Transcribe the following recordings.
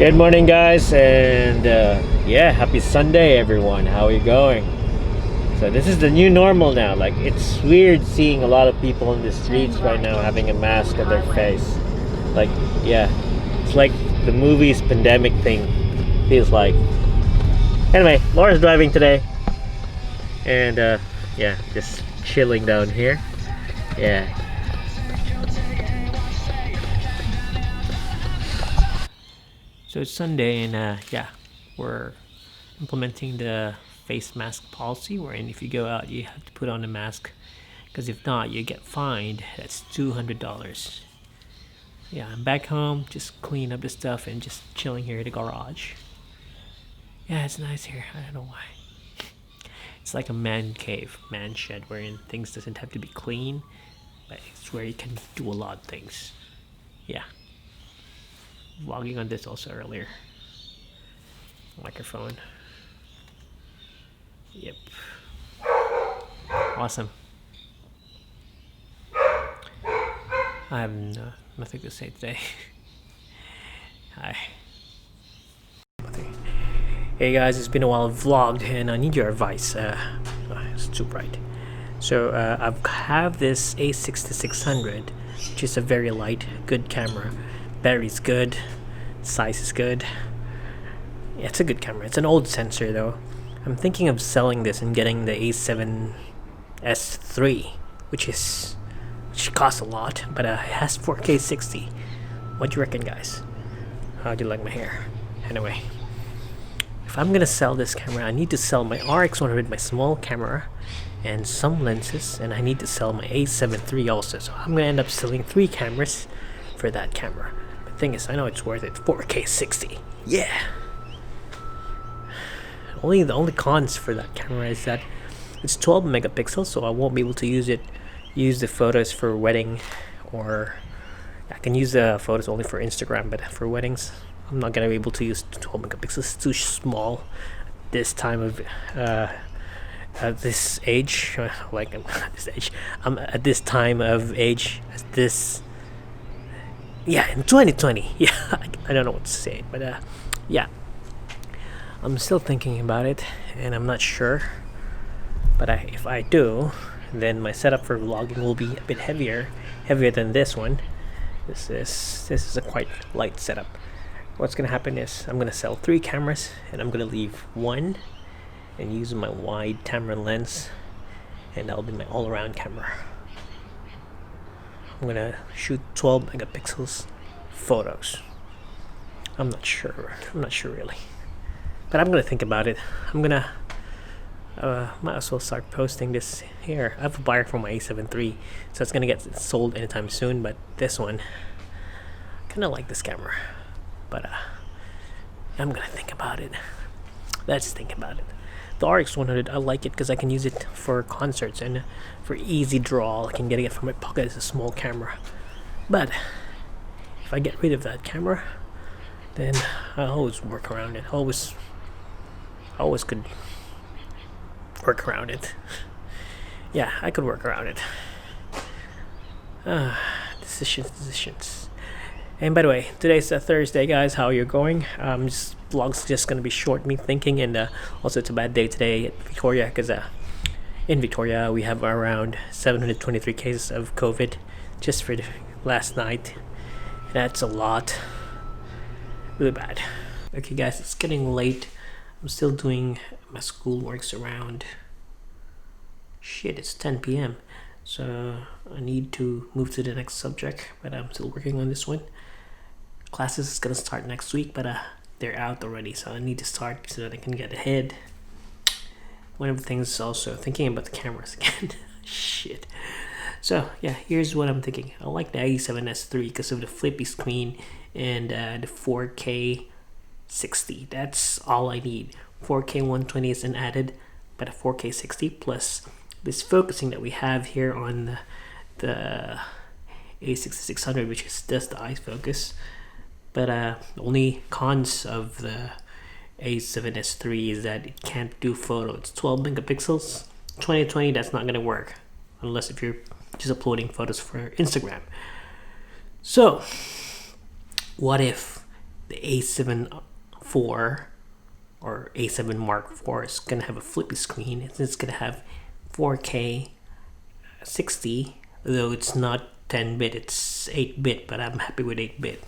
Good morning, guys, and yeah, happy Sunday, everyone. How are you going? So this is the new normal now. Like, it's weird seeing a lot of people in the streets right now having a mask on their face. Like, yeah, it's like the movies pandemic thing feels like. Anyway, Laura's driving today, and yeah, just chilling down here. Yeah. So it's Sunday, and yeah, we're implementing the face mask policy, wherein if you go out, you have to put on a mask, because if not, you get fined. That's $200. Yeah, I'm back home, just cleaning up the stuff and just chilling here at the garage. Yeah, it's nice here. I don't know why. It's like a man cave, man shed, wherein things doesn't have to be clean, but it's where you can do a lot of things. Yeah. Vlogging on this also earlier. Microphone. Yep. Awesome. I have nothing to say today. Hi. Hey guys, it's been a while I've vlogged, and I need your advice. It's too bright. So I have this A6600, which is a very light, good camera. Battery's good, size is good. Yeah, it's a good camera. It's an old sensor though. I'm thinking of selling this and getting the A7S3, which costs a lot, but it has 4K 60. What do you reckon, guys? How do you like my hair? Anyway, if I'm gonna sell this camera, I need to sell my RX100, my small camera, and some lenses, and I need to sell my A7 III also. So I'm gonna end up selling 3 cameras for that camera. The thing is, I know it's worth it. 4K 60. Yeah. The only cons for that camera is that it's 12 megapixels, so I won't be able to use the photos for wedding, or I can use the photos only for Instagram, but for weddings I'm not gonna be able to use 12 megapixels. It's too small this time of at this age, like this age. I'm at this time of age, at this, yeah, in 2020. Yeah, I don't know what to say, but yeah, I'm still thinking about it, and I'm not sure. But if I do, then my setup for vlogging will be a bit heavier than this one. This is a quite light setup. What's gonna happen is I'm gonna sell 3 cameras, and I'm gonna leave one and use my wide Tamron lens, and that'll be my all-around camera. I'm gonna shoot 12 megapixels photos. I'm not sure really, but I'm gonna think about it. I'm gonna might as well start posting this here. I have a buyer for my A7 III, so it's gonna get sold anytime soon. But this one, I kinda like this camera, but I'm gonna think about it. Let's think about it. The RX100, I like it because I can use it for concerts and for easy draw. I can get it from my pocket. It's a small camera, but if I get rid of that camera, then I always work around it. Always could work around it. Yeah, I could work around it. Decisions. And by the way, today's a Thursday, guys. How are you going? This vlog's just gonna be short, me thinking, and also it's a bad day today at Victoria, because in Victoria we have around 723 cases of COVID just for the last night. That's a lot. Really bad. Okay, guys, it's getting late. I'm still doing my schoolworks around. Shit, it's 10 p.m. So I need to move to the next subject, but I'm still working on this one. Classes is gonna start next week, but they're out already, so I need to start so that I can get ahead. One of the things is also thinking about the cameras again. Shit. So yeah, here's what I'm thinking. I like the A7S III because of the flippy screen and the 4K 60. That's all I need. 4K 120 isn't added, but a 4K 60 plus this focusing that we have here on the A6600, which is just the eye focus. But the only cons of the A7S III is that it can't do photo. It's 12 megapixels. 2020, that's not gonna work unless if you're just uploading photos for Instagram. So what if the A7 IV or A7 Mark IV is gonna have a flippy screen. It's gonna have 4K 60, though it's not 10-bit, it's 8-bit, but I'm happy with 8-bit.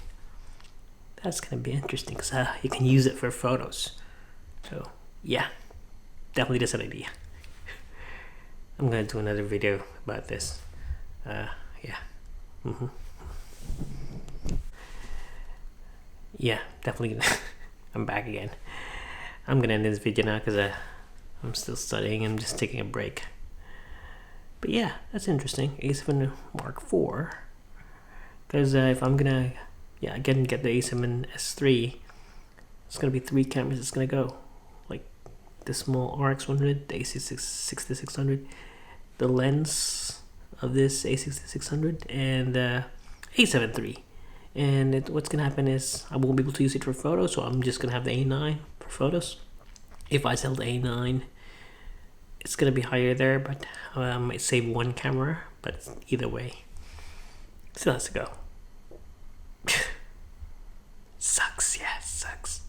That's gonna be interesting because you can use it for photos. So yeah, definitely that's an idea. I'm gonna do another video about this. Yeah. Yeah, definitely. I'm back again. I'm gonna end this video now because I'm still studying and just taking a break. But yeah, that's interesting. A7 Mark IV. Because if I'm gonna, again get the A7S3, it's gonna be 3 cameras. It's gonna go like the small RX100, the A6600, the lens of this A6600, and the A7 III. And what's gonna happen is I won't be able to use it for photos, so I'm just gonna have the A9 for photos. If I sell the A9, it's gonna be higher there, but I might save one camera. But either way, still has to go. Sucks, yeah, sucks.